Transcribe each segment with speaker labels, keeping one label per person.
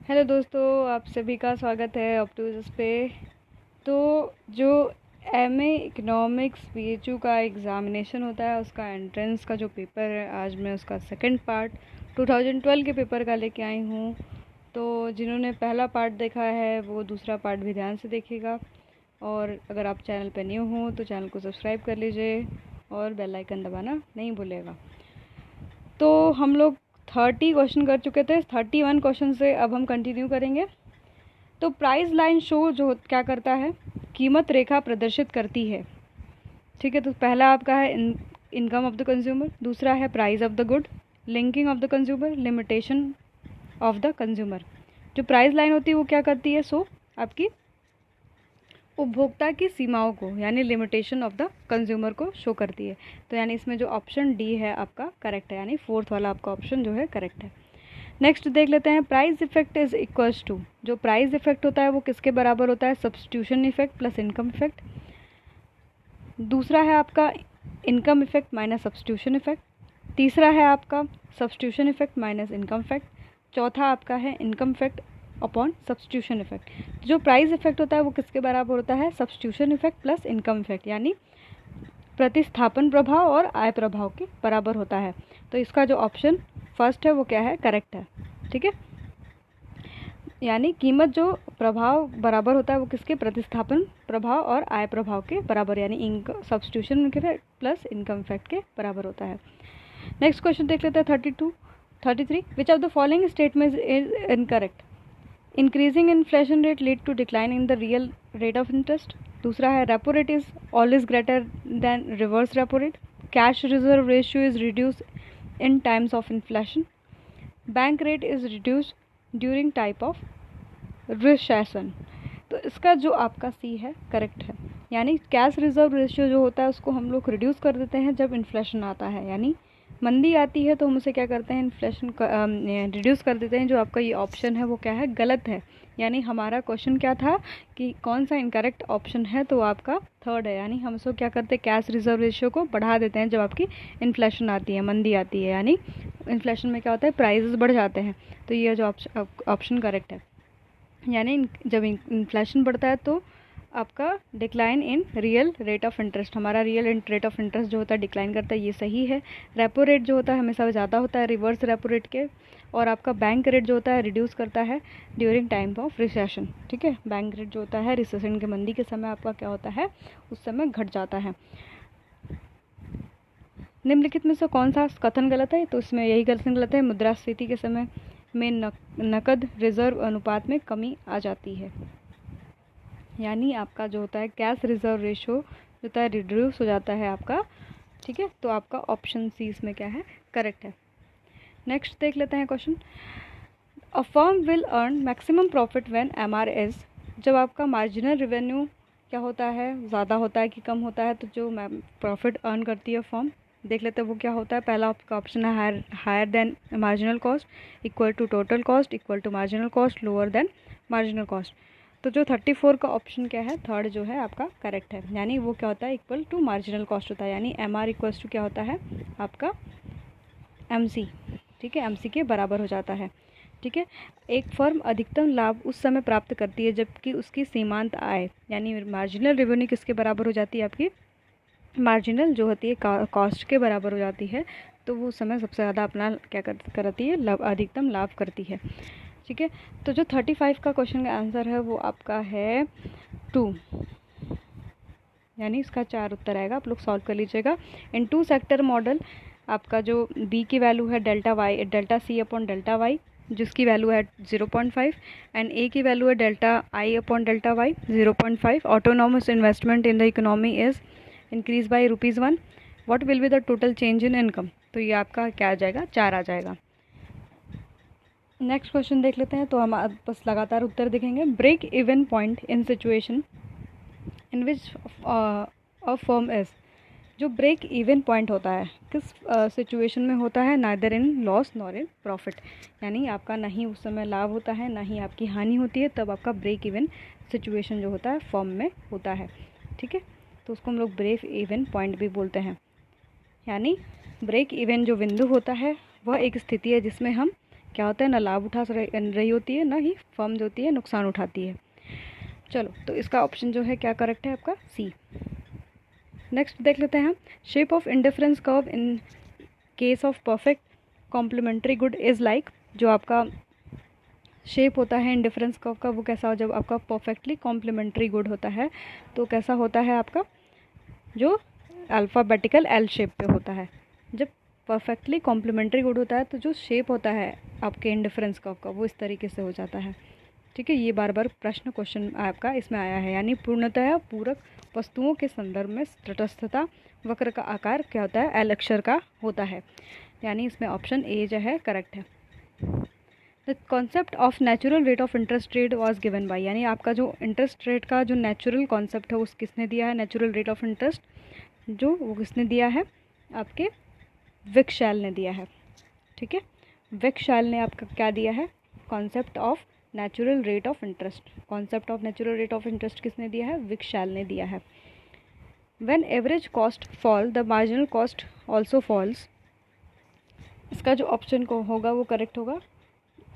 Speaker 1: Hello दोस्तों, आप सभी का स्वागत है ऑप्टूजस पे। तो जो एमए इकोनॉमिक्स बीएचयू का एग्ज़ामिनेशन होता है, उसका एंट्रेंस का जो पेपर है, आज मैं उसका सेकंड पार्ट 2012 के पेपर का लेके आई हूँ। तो जिन्होंने पहला पार्ट देखा है वो दूसरा पार्ट भी ध्यान से देखिएगा, और अगर आप चैनल पर न्यू हो तो चैनल को सब्सक्राइब कर लीजिए और बेल आइकन दबाना नहीं भूलिएगा। तो हम लोग 30 क्वेश्चन कर चुके थे, 31 क्वेश्चन से अब हम कंटिन्यू करेंगे। तो प्राइस लाइन शो जो क्या करता है, कीमत रेखा प्रदर्शित करती है। ठीक है, तो पहला आपका है इनकम ऑफ द कंज्यूमर, दूसरा है price of the good, linking of the consumer, limitation of the consumer. जो प्राइस लाइन होती है वो क्या करती है, सो आपकी उपभोक्ता की सीमाओं को यानी लिमिटेशन ऑफ द कंज्यूमर को शो करती है। तो यानी इसमें जो ऑप्शन डी है आपका करेक्ट है, यानी फोर्थ वाला आपका ऑप्शन जो है करेक्ट है। नेक्स्ट देख लेते हैं, price effect is equals to, जो प्राइस इफेक्ट होता है वो किसके बराबर होता है, substitution effect plus income effect. दूसरा है आपका income effect minus substitution effect. तीसरा है आपका substitution effect minus income effect. चौथा आपका है income effect upon substitution effect. जो प्राइस इफेक्ट होता है वो किसके बराबर होता है, substitution effect plus income effect, यानी प्रतिस्थापन प्रभाव और आय प्रभाव के बराबर होता है। तो इसका जो ऑप्शन फर्स्ट है वो क्या है, करेक्ट है। ठीक है, यानी कीमत जो प्रभाव बराबर होता है वो किसके, प्रतिस्थापन प्रभाव और आय प्रभाव के बराबर, यानी substitution effect plus income effect के बराबर होता है। नेक्स्ट क्वेश्चन देख लेते हैं 33, which of the following statement is incorrect, increasing inflation rate lead to decline in the real rate of interest. दूसरा है repo rate is always greater than reverse repo rate, cash reserve ratio is reduce in times of inflation, bank rate is reduce during type of recession. तो इसका जो आपका सी है correct है, यानी cash reserve ratio जो होता है उसको हम लोग रिड्यूस कर देते हैं जब इन्फ्लेशन आता है, यानी मंदी आती है तो हम उसे क्या करते हैं, इन्फ्लेशन रिड्यूस कर देते हैं। जो आपका ये ऑप्शन है वो क्या है, गलत है। यानी हमारा क्वेश्चन क्या था कि कौन सा इनकरेक्ट ऑप्शन है, तो आपका थर्ड है, यानी हम उसको क्या करते हैं, कैश रिजर्व रेशियो को बढ़ा देते हैं जब आपकी इन्फ्लेशन आती है, मंदी आती है, यानी इन्फ्लेशन में क्या होता है, प्राइसेस बढ़ जाते हैं। तो ये जो ऑप्शन करेक्ट है, यानी जब इन्फ्लेशन बढ़ता है तो आपका decline in real rate of interest, हमारा रियल रेट ऑफ इंटरेस्ट जो होता है डिक्लाइन करता है, ये सही है। रेपो रेट जो होता है हमेशा ज़्यादा होता है रिवर्स रेपो रेट के, और आपका बैंक रेट जो होता है रिड्यूस करता है ड्यूरिंग टाइम ऑफ रिसेशन। ठीक है, बैंक रेट जो होता है रिसेशन के, मंदी के समय आपका क्या होता है, उस समय घट जाता है। निम्नलिखित में से कौन सा कथन गलत है, तो इसमें यही कथन गलत है, मुद्रास्फीति के समय में नकद रिजर्व अनुपात में कमी आ जाती है, यानी आपका जो होता है कैश रिजर्व रेशो जो होता है रिड्यूस हो जाता है आपका। ठीक है, तो आपका ऑप्शन सी इसमें क्या है, करेक्ट है। नेक्स्ट देख लेते हैं question, a firm will earn maximum profit when MR is, जब आपका मार्जिनल रेवेन्यू क्या होता है, ज़्यादा होता है कि कम होता है, तो जो प्रॉफिट अर्न करती है फर्म, देख लेते हैं वो क्या होता है। पहला आपका ऑप्शन है higher than marginal cost, equal to total cost, equal to marginal cost, lower than marginal cost. तो जो 34 का ऑप्शन क्या है, थर्ड जो है आपका करेक्ट है, यानी वो क्या होता है, इक्वल टू मार्जिनल कॉस्ट होता है, यानी एम आर इक्वल्स टू क्या होता है आपका एम सी। ठीक है, एम सी के बराबर हो जाता है। ठीक है, एक फर्म अधिकतम लाभ उस समय प्राप्त करती है जबकि उसकी सीमांत आय यानी मार्जिनल रेवेन्यू किसके बराबर हो जाती है, आपकी मार्जिनल जो होती है कॉस्ट के बराबर हो जाती है। तो वो समय सबसे ज़्यादा अपना क्या करती है, अधिकतम लाभ करती है। ठीक है, तो जो 35 का क्वेश्चन का आंसर है वो आपका है 2, यानी इसका 4 उत्तर आएगा, आप लोग सॉल्व कर लीजिएगा। इन 2 सेक्टर मॉडल आपका जो बी की वैल्यू है delta C upon delta Y, जिसकी वैल्यू है 0.5, एंड ए की वैल्यू है delta I upon delta Y 0.5। Autonomous investment in the economy is increase by ₹1। What will be the total change in income, तो ये आपका क्या आ जाएगा, 4 आ जाएगा। नेक्स्ट क्वेश्चन देख लेते हैं, तो हम बस लगातार उत्तर देखेंगे। Break even point in situation in which a firm is, जो ब्रेक इवन पॉइंट होता है किस सिचुएशन में होता है, neither in loss nor in profit, यानी आपका नहीं उस समय लाभ होता है ना ही आपकी हानि होती है, तब आपका ब्रेक इवन सिचुएशन जो होता है फर्म में होता है। ठीक है, तो उसको हम लोग ब्रेक इवन पॉइंट भी बोलते हैं, यानी ब्रेक इवन जो बिंदु होता है वह एक स्थिति है जिसमें हम क्या होता है, ना लाभ उठा रही होती है, ना ही फर्म जो होती है नुकसान उठाती है। चलो, तो इसका ऑप्शन जो है क्या करेक्ट है आपका, सी। नेक्स्ट देख लेते हैं हम, shape of indifference curve in case of perfect complementary good is like. जो आपका शेप होता है इंडिफरेंस कर्व का वो कैसा हो, जब आपका परफेक्टली कॉम्प्लीमेंट्री गुड होता है तो कैसा होता है आपका, जो अल्फ़ाबेटिकल एल शेप पे होता है। जब परफेक्टली कॉम्प्लीमेंट्री गुड होता है तो जो शेप होता है आपके इंडिफरेंस कर्व का वो इस तरीके से हो जाता है। ठीक है, ये बार बार प्रश्न क्वेश्चन आपका इसमें आया है, यानी पूर्णतः पूरक वस्तुओं के संदर्भ में तटस्थता वक्र का आकार क्या होता है, एल अक्षर का होता है, यानी इसमें ऑप्शन ए जो है करेक्ट है। The concept of natural rate of interest rate was given by, यानी आपका जो इंटरेस्ट रेट का जो नेचुरल कॉन्सेप्ट है उस किसने दिया है, नेचुरल रेट ऑफ इंटरेस्ट जो वो किसने दिया है, आपके विक्शैल ने दिया है। ठीक है, विक्शैल ने आपका क्या दिया है, concept of natural rate of interest. Concept of natural rate of interest किसने दिया है, विक्शैल ने दिया है। When average cost fall the marginal cost also falls, इसका जो ऑप्शन को होगा वो करेक्ट होगा,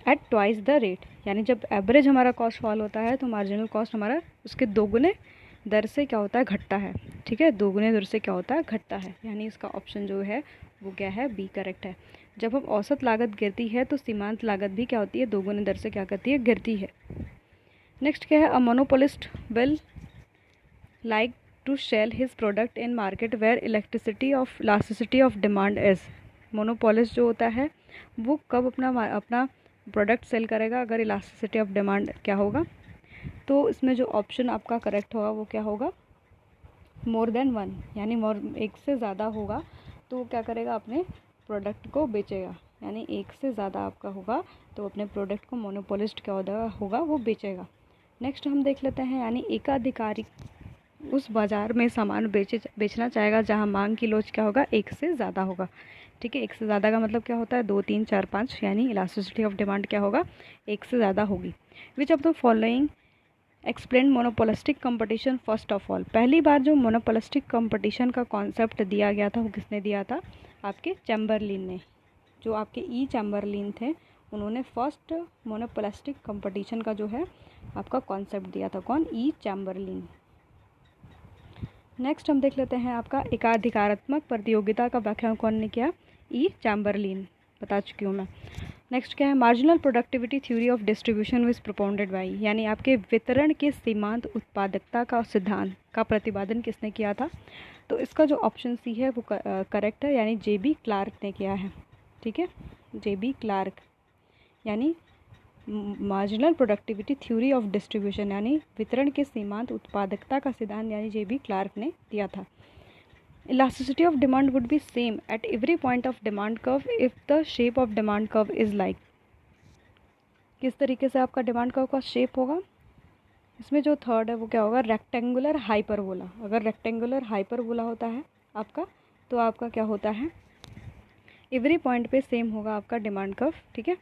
Speaker 1: एट ट्वाइस द रेट, यानी जब एवरेज हमारा कॉस्ट फॉल होता है तो मार्जिनल कॉस्ट हमारा उसके दोगुने दर से क्या होता है, घटता है। ठीक है, दोगुने दर से क्या होता है, घटता है, यानी इसका ऑप्शन जो है वो क्या है, बी करेक्ट है। जब हम औसत लागत गिरती है तो सीमांत लागत भी क्या होती है, दोगुने दर से क्या करती है, गिरती है। नेक्स्ट क्या है, a monopolist will like to sell his product in market where elasticity of demand is. Monopolist जो होता है वो कब अपना प्रोडक्ट सेल करेगा, अगर इलास्टिसिटी ऑफ डिमांड क्या होगा, तो इसमें जो ऑप्शन आपका करेक्ट होगा वो क्या होगा, मोर देन वन, यानी एक से ज़्यादा होगा तो वो क्या करेगा, अपने प्रोडक्ट को बेचेगा। यानी एक से ज़्यादा आपका होगा तो अपने प्रोडक्ट को मोनोपोलिस्ट क्या होगा, वो बेचेगा। नेक्स्ट हम देख लेते हैं, यानी एकाधिकारी उस बाज़ार में सामान बेचना चाहेगा जहां मांग की लोच क्या होगा, एक से ज़्यादा होगा। ठीक है, एक से ज़्यादा का मतलब क्या होता है, 2, 3, 4, 5, यानी इलास्टिसिटी ऑफ डिमांड क्या होगा, एक से ज़्यादा होगी। विच of the following explain monopolistic competition first of all. पहली बार जो मोनोपोलिस्टिक कंपटीशन का कॉन्सेप्ट दिया गया था वो किसने दिया था, आपके चैम्बरलिन ने। जो आपके ई चैम्बरलिन थे उन्होंने फर्स्ट मोनोपोलिस्टिक कंपटीशन का जो है आपका कॉन्सेप्ट दिया था। कौन, ई चैम्बरलिन। नेक्स्ट हम देख लेते हैं, आपका एकाधिकारात्मक प्रतियोगिता का व्याख्यान कौन ने किया, ई चैम्बरलिन, बता चुकी हूँ मैं। नेक्स्ट क्या है, marginal productivity theory of distribution was propounded by, यानी आपके वितरण के सीमांत उत्पादकता का सिद्धांत का प्रतिपादन किसने किया था, तो इसका जो ऑप्शन सी है वो करेक्ट है, यानी जे.बी. क्लार्क ने किया है। ठीक है, जे.बी. क्लार्क, यानी marginal productivity theory of distribution, यानी वितरण के सीमांत उत्पादकता का सिद्धांत, यानी जे.बी. क्लार्क ने दिया था। Elasticity of demand would be same at every point of demand curve if the shape of demand curve is like. किस तरीके से आपका डिमांड कर्व का शेप होगा, इसमें जो थर्ड है वो क्या होगा, रेक्टेंगुलर हाइपरबोला। अगर रेक्टेंगुलर हाइपरबोला होता है आपका तो आपका क्या होता है, एवरी पॉइंट पे सेम होगा आपका डिमांड कर्व। ठीक है,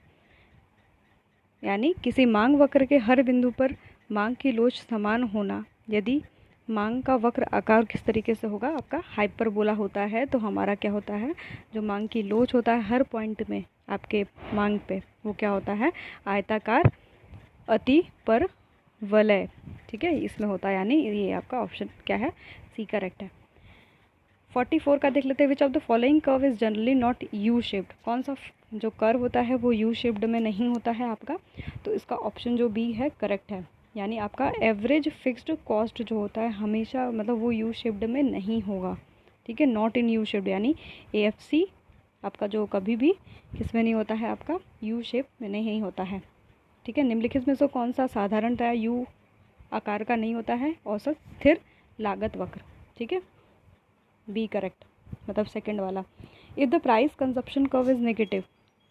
Speaker 1: यानी किसी मांग वक्र के हर बिंदु पर मांग की लोच समान होना। यदि मांग का वक्र आकार किस तरीके से होगा, आपका हाइपरबोला होता है, तो हमारा क्या होता है, जो मांग की लोच होता है हर पॉइंट में आपके मांग पे, वो क्या होता है, आयताकार अति पर वलय। ठीक है, इसमें होता है, यानी ये आपका ऑप्शन क्या है, सी करेक्ट है। 44 का देख लेते हैं, which of the following curve is generally not U shaped. कौन सा जो कर्व होता है वो यू शेप्ड में नहीं होता है आपका, तो इसका ऑप्शन जो बी है करेक्ट है, यानी आपका एवरेज फिक्स्ड कॉस्ट जो होता है हमेशा मतलब वो यू शेप्ड में नहीं होगा। ठीक है, नॉट इन यू शेप्ड, यानी AFC आपका जो कभी भी किसमें नहीं होता है, आपका यू शेप में नहीं होता है। ठीक है, निम्नलिखित में से कौन सा साधारणतः यू आकार का नहीं होता है, औसत स्थिर लागत वक्र। ठीक है, बी करेक्ट, मतलब सेकंड वाला। If the price consumption curve is negative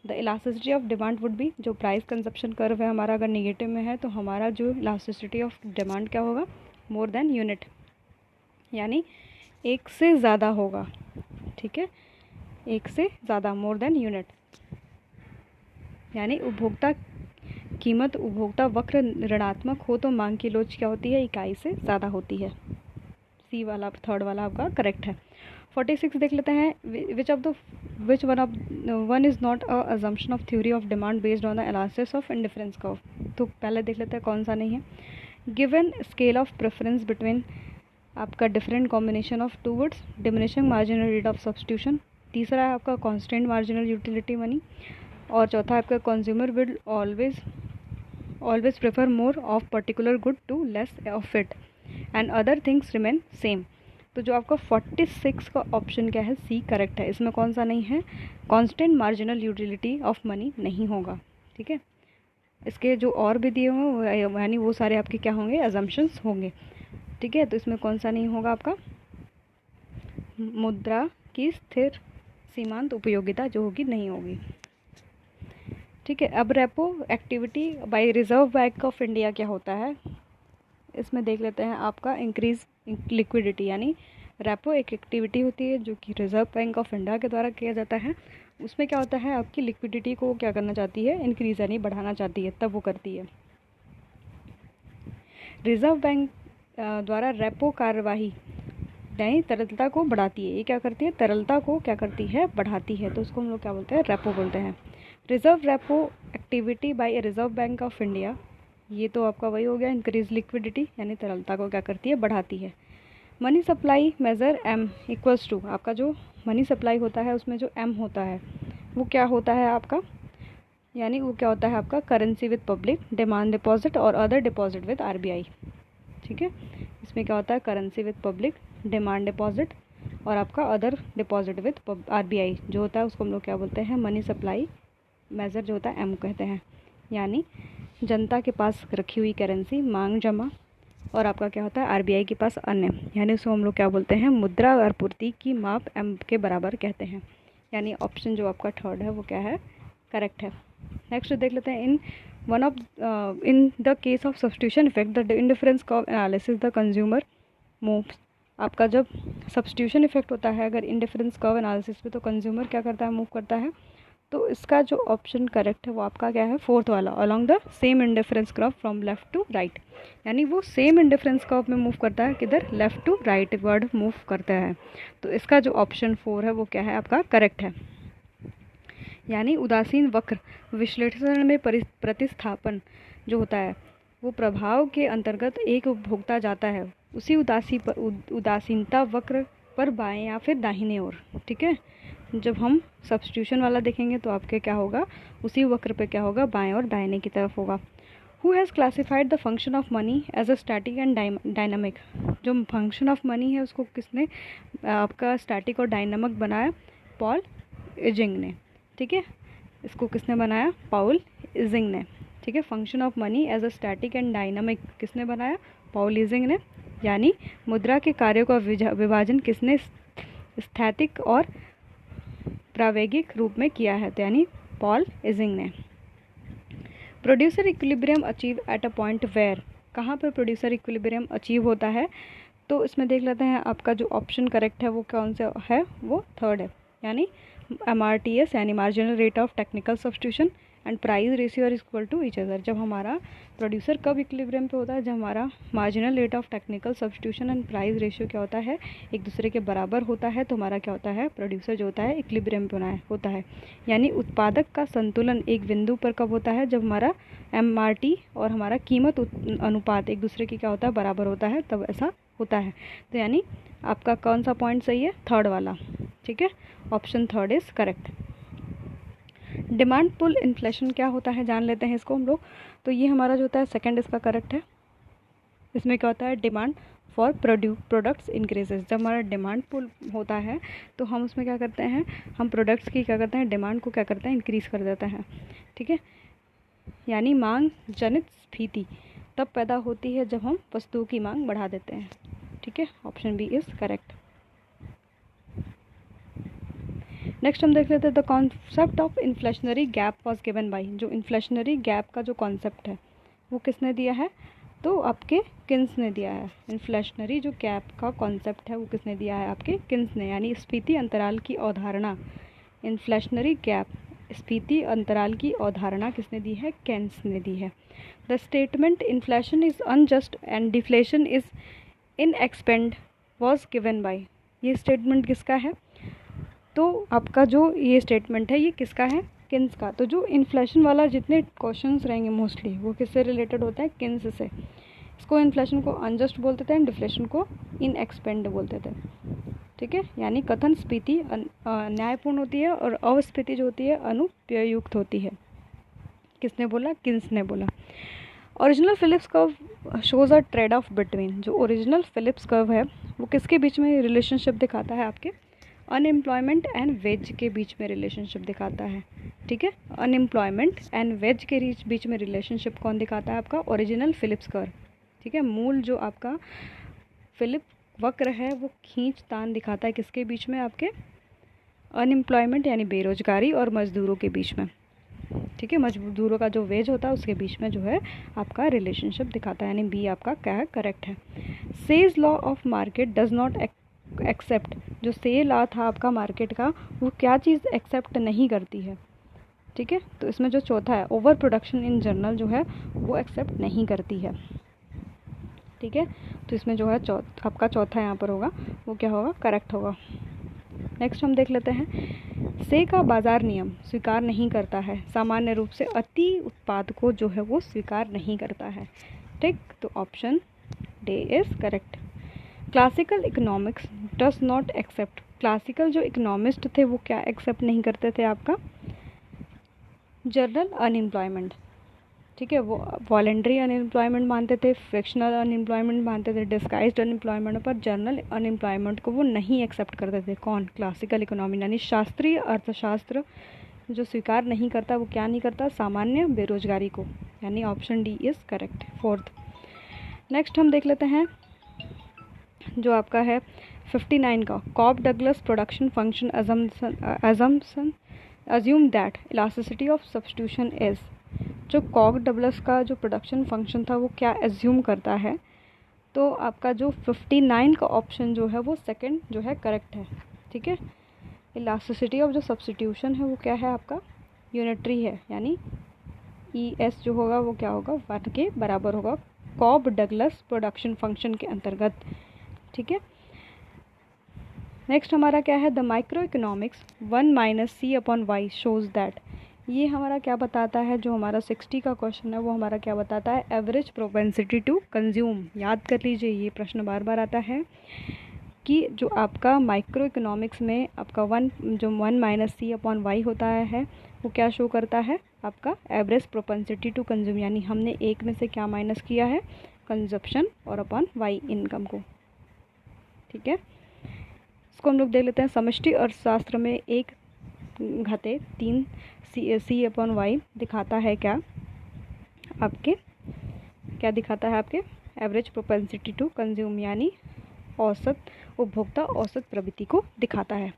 Speaker 1: the elasticity of demand would be, जो प्राइस कंजप्शन कर्व है हमारा अगर नेगेटिव में है तो हमारा जो इलास्टिसिटी ऑफ डिमांड क्या होगा, मोर देन यूनिट, यानी एक से ज़्यादा होगा। ठीक है, एक से ज़्यादा, मोर देन यूनिट, यानी उपभोक्ता कीमत उपभोक्ता वक्र ऋणात्मक हो तो मांग की लोच क्या होती है, इकाई से ज़्यादा होती है। सी वाला थर्ड वाला आपका करेक्ट है। 46 देख लेते हैं, which of the which one is not a assumption of theory of demand based on the analysis of indifference curve. तो पहले देख लेते हैं कौन सा नहीं है। Given scale of preference between आपका different combination of two words, diminishing marginal rate of substitution. तीसरा है आपका कांस्टेंट मार्जिनल यूटिलिटी मनी। और चौथा है आपका consumer will always prefer more of particular good to less of it and other things remain same. तो जो आपका 46 का ऑप्शन क्या है, सी करेक्ट है। इसमें कौन सा नहीं है, constant marginal utility of money नहीं होगा। ठीक है, इसके जो और भी दिए होंगे यानी वो सारे आपके क्या होंगे, अजम्पशंस होंगे। ठीक है, तो इसमें कौन सा नहीं होगा आपका, मुद्रा की स्थिर सीमांत उपयोगिता जो होगी नहीं होगी। ठीक है, अब repo activity by reserve bank of India क्या होता है, इसमें देख लेते हैं आपका इंक्रीज लिक्विडिटी। यानी रेपो एक एक्टिविटी होती है जो कि रिजर्व बैंक ऑफ इंडिया के द्वारा किया जाता है। उसमें क्या होता है, आपकी लिक्विडिटी को क्या करना चाहती है, इंक्रीज यानी बढ़ाना चाहती है, तब वो करती है। रिजर्व बैंक द्वारा रेपो कार्यवाही यानी तरलता को बढ़ाती है। ये क्या करती है, तरलता को क्या करती है, बढ़ाती है। तो उसको हम लोग क्या बोलते हैं, रेपो बोलते हैं। Reserve repo activity by reserve bank of India, ये तो आपका वही हो गया, इंक्रीज लिक्विडिटी यानी तरलता को क्या करती है, बढ़ाती है। Money supply measure M equals to, आपका जो मनी सप्लाई होता है उसमें जो एम होता है वो क्या होता है आपका, यानी वो क्या होता है आपका, currency with public, demand deposit और अदर डिपॉजिट विद आरबीआई। ठीक है, इसमें क्या होता है, currency with public, demand deposit और आपका अदर डिपॉजिट विद आरबीआई जो होता है उसको हम लोग क्या बोलते हैं, मनी सप्लाई मेजर जो होता है एम कहते हैं। यानी जनता के पास रखी हुई करेंसी, मांग जमा और आपका क्या होता है, आरबीआई के पास अन्य, यानी उसको हम लोग क्या बोलते हैं, मुद्रा आपूर्ति की माप एम के बराबर कहते हैं। यानी ऑप्शन जो आपका थर्ड है वो क्या है, करेक्ट है। नेक्स्ट देख लेते हैं, in the case of substitution effect the indifference curve analysis the consumer moves. आपका जब सब्स्टिट्यूशन इफेक्ट होता है अगर इंडिफरेंस कर्व एनालिसिस पे, तो कंज्यूमर क्या करता है, मूव करता है। तो इसका जो ऑप्शन करेक्ट है वो आपका क्या है, फोर्थ वाला, along the same indifference curve from left to right. यानी वो सेम इंडिफरेंस कर्व में मूव करता है, किधर, left to rightward move करता है। तो इसका जो ऑप्शन 4 है वो क्या है आपका, करेक्ट है। यानी उदासीन वक्र विश्लेषण में प्रतिस्थापन जो होता है वो प्रभाव के अंतर्गत एक उपभोक्ता जाता है उसी उदासीनता वक्र पर बाएं या फिर दाहिने ओर। ठीक है, जब हम सब्स्टिट्यूशन वाला देखेंगे तो आपके क्या होगा, उसी वक्र पे क्या होगा, बाएं और दाहिने की तरफ होगा। Who has classified the function of money as a static and dynamic. जो फंक्शन ऑफ मनी है उसको किसने आपका स्टैटिक और डायनामिक बनाया, पॉल इजिंग ने। ठीक है, इसको किसने बनाया, पॉल इजिंग ने। ठीक है, function of money as a static and dynamic किसने बनाया, पॉल इजिंग ने। यानी मुद्रा के कार्यों का विभाजन किसने स्थैतिक और प्रावेगिक रूप में किया है, तो यानी पॉल इजिंग ने। Producer equilibrium achieve at a point where, कहाँ पर प्रोड्यूसर इक्विलिब्रियम अचीव होता है, तो इसमें देख लेते हैं आपका जो ऑप्शन करेक्ट है वो कौन सा है, वो थर्ड है। यानी MRTS यानी marginal rate of technical substitution and price ratio are equal to each other. जब हमारा प्रोड्यूसर कब इक्विलिब्रियम पे होता है, जब हमारा marginal rate of technical substitution and price ratio क्या होता है, एक दूसरे के बराबर होता है, तो हमारा क्या होता है, प्रोड्यूसर जो होता है इक्विलिब्रियम पे होता है। यानी उत्पादक का संतुलन एक बिंदु पर कब होता है, जब हमारा MRT और हमारा कीमत अनुपात एक दूसरे की क्या होता है, बराबर होता है, तब ऐसा होता है। तो यानी आपका कौन सा पॉइंट सही है, थर्ड वाला। ठीक है, option third is correct. Demand pull inflation क्या होता है, जान लेते हैं इसको हम लोग। तो ये हमारा जो होता है सेकंड इसका करेक्ट है। इसमें क्या होता है, डिमांड फॉर प्रोडक्ट्स इंक्रीजेस। जब हमारा डिमांड पुल होता है तो हम उसमें क्या करते हैं, हम प्रोडक्ट्स की क्या करते हैं, डिमांड को क्या करते हैं, इंक्रीज़ कर देते हैं। ठीक है, यानी मांग जनित स्फीति तब पैदा होती है जब हम वस्तुओं की मांग बढ़ा देते हैं। ठीक है, option B is correct. Next हम देख लेते हैं the concept of inflationary gap was given by. जो इन्फ्लेशनरी गैप का जो कॉन्सेप्ट है वो किसने दिया है, तो आपके किन्स ने दिया है। इन्फ्लेशनरी जो गैप का कॉन्सेप्ट है वो किसने दिया है, आपके किन्स ने। यानी स्फीति अंतराल की अवधारणा, इन्फ्लेशनरी गैप स्फीति अंतराल की अवधारणा किसने दी है, केन्स ने दी है। The statement inflation is unjust and deflation is in expand was given by. ये स्टेटमेंट किसका है, तो आपका जो ये स्टेटमेंट है ये किसका है, किन्स का। तो जो इन्फ्लेशन वाला जितने क्वेश्चंस रहेंगे मोस्टली वो किससे रिलेटेड होता है, किन्स से। इसको इन्फ्लेशन को अनजस्ट बोलते थे एंड डिफ्लेशन को इनएक्सपेंड बोलते थे, ठीक है। यानी कथन स्फीति न्यायपूर्ण होती है और अवस्थिति जो होती है अनुपयुक्त होती है। किसने बोला, किन्स ने बोला। ओरिजिनल फिलिप्स कर्व शोज अ ट्रेड ऑफ बिटवीन। जो ओरिजिनल फिलिप्स कर्व है वो किसके बीच में रिलेशनशिप दिखाता है, आपके अनएम्प्लॉयमेंट एंड वेज के बीच में रिलेशनशिप दिखाता है, ठीक है। अनएम्प्लॉयमेंट एंड वेज के बीच में रिलेशनशिप कौन दिखाता है, आपका ओरिजिनल फिलिप्स कर्व, ठीक है। मूल जो आपका फिलिप वक्र है वो खींच तान दिखाता है किसके बीच में, आपके अनएम्प्लॉयमेंट यानी बेरोजगारी और मजदूरों के बीच में, ठीक है। मजदूरों का जो वेज होता है उसके बीच में जो है आपका रिलेशनशिप दिखाता है, यानी बी आपका क्या है, करेक्ट है। Say's law of market does not accept. जो से लॉ था आपका मार्केट का वो क्या चीज़ एक्सेप्ट नहीं करती है, ठीक है। तो इसमें जो चौथा है ओवर प्रोडक्शन इन जनरल जो है वो एक्सेप्ट नहीं करती है, ठीक है। तो इसमें जो है आपका चौथा यहाँ पर होगा वो क्या होगा, करेक्ट होगा। नेक्स्ट हम देख लेते हैं। से का बाजार नियम स्वीकार नहीं करता है, सामान्य रूप से अति उत्पाद को जो है वो स्वीकार नहीं करता है, ठीक। तो option D is correct. Classical economics does not accept. Classical जो इकोनॉमिस्ट थे वो क्या एक्सेप्ट नहीं करते थे, आपका जनरल अनएम्प्लॉयमेंट, ठीक है। वो वॉलेंट्री अनएम्प्लॉयमेंट मानते थे, फ्रिक्शनल अनएम्प्लॉयमेंट मानते थे, डिस्गाइज्ड अनएम्प्लॉयमेंट, पर जनरल अनएम्प्लॉयमेंट को वो नहीं एक्सेप्ट करते थे। कौन, क्लासिकल इकोनॉमी यानी शास्त्रीय अर्थशास्त्र जो स्वीकार नहीं करता, वो क्या नहीं करता, सामान्य बेरोजगारी को, यानी option D is correct, fourth. Next हम देख लेते हैं जो आपका है 59 का। Cobb Douglas production function assume that elasticity of substitution is. जो कॉग डगलस का जो प्रोडक्शन फंक्शन था वो क्या एज्यूम करता है, तो आपका जो 59 का ऑप्शन जो है वो सेकंड जो है करेक्ट है, ठीक है। इलास्टिसिटी ऑफ जो सब्स्टिट्यूशन है वो क्या है, आपका यूनिटरी है, यानी ई एस जो होगा वो क्या होगा, 1 के बराबर होगा कॉब डगलस प्रोडक्शन फंक्शन के अंतर्गत, ठीक है। नेक्स्ट हमारा क्या है, the micro economics 1 minus C upon Y shows that. ये हमारा क्या बताता है, जो हमारा 60 का क्वेश्चन है वो हमारा क्या बताता है, एवरेज प्रोपेंसिटी टू कंज्यूम। याद कर लीजिए ये प्रश्न बार बार आता है कि जो आपका माइक्रो इकोनॉमिक्स में आपका 1 माइनस सी अपॉन वाई होता है वो क्या शो करता है, आपका एवरेज प्रोपेंसिटी टू कंज्यूम, यानी हमने एक में से क्या माइनस किया है, कंजप्शन, और अपॉन वाई इनकम को, ठीक है। इसको हम लोग देख लेते हैं। समष्टि अर्थशास्त्र में 1/3 सी अपॉन वाई दिखाता है क्या, आपके क्या दिखाता है, आपके एवरेज प्रोपेंसिटी टू कंज्यूम, यानी औसत उपभोक्ता औसत प्रवृत्ति को दिखाता है।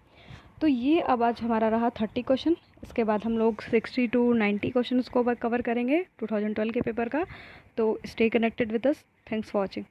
Speaker 1: तो ये अब आज हमारा रहा 30 क्वेश्चन। इसके बाद हम लोग 60 to 90 क्वेश्चन को कवर करेंगे 2012 के पेपर का। तो stay connected with us. Thanks for watching.